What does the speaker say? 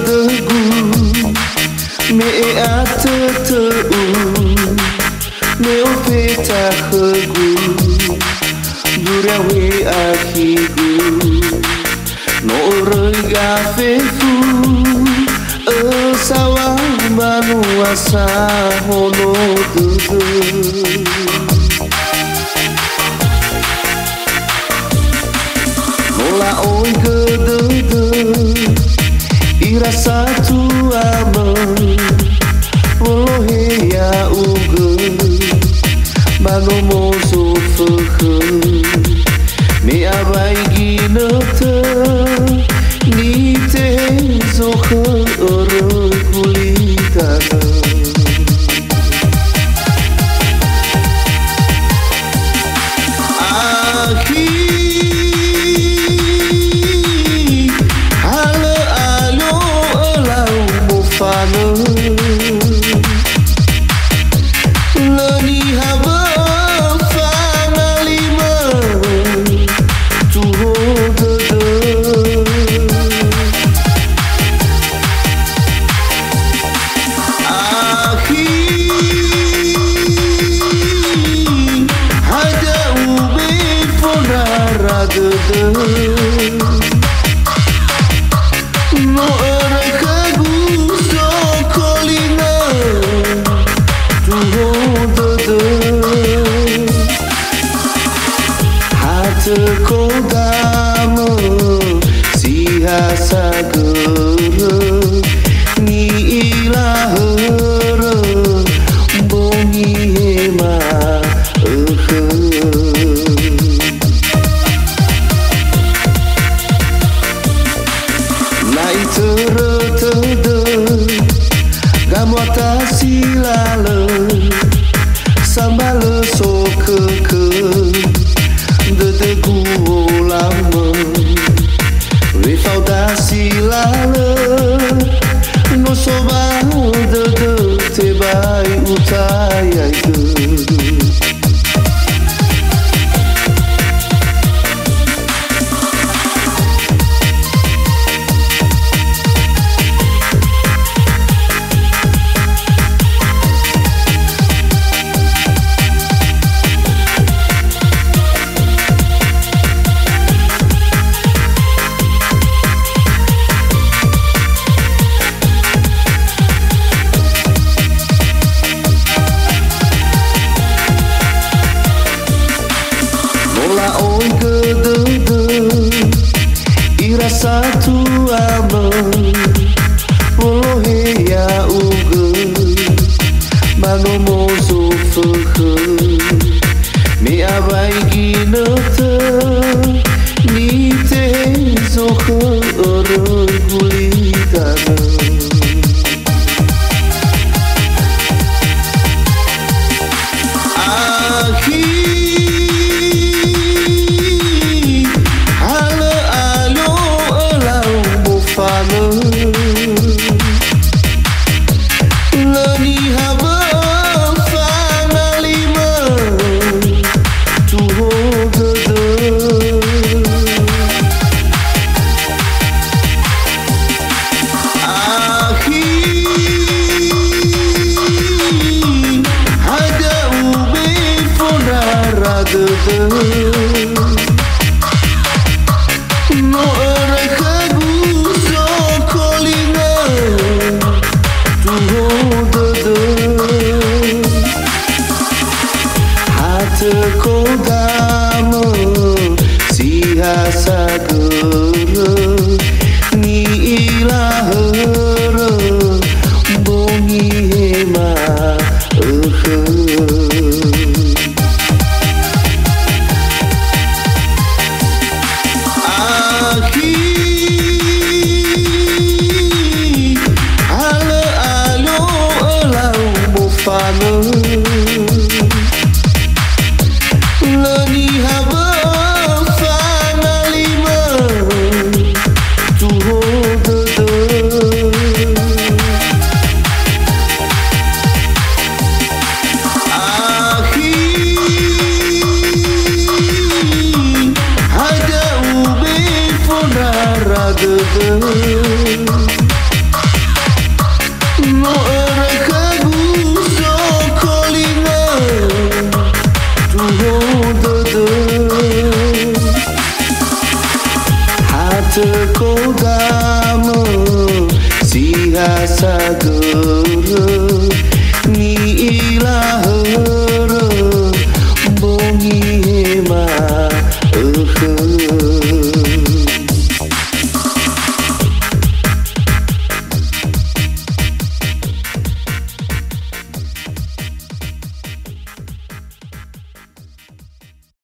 degu me atatu me opeta khegu durawe akigu no rega fefu sawa manuasa hono dudu la oi gedudu irasa tu amang olohe ya uge mano mozo feke me abai ginete ni te zoke ore kulitana no ora kaguso kolina tu hodo hat kodamo si hasagur ni ilahur bongi hema gamota silale sambal sokeke de degu lama we fauda silale no soba de te bai utaya irasa tu amang olohe ya uge mano mozo feke me abai ginete ni te zoke ore kulitana no ora kaguso kolina tu hodo hat kodamo si hasagur ni ilahur bongi hema rasa guru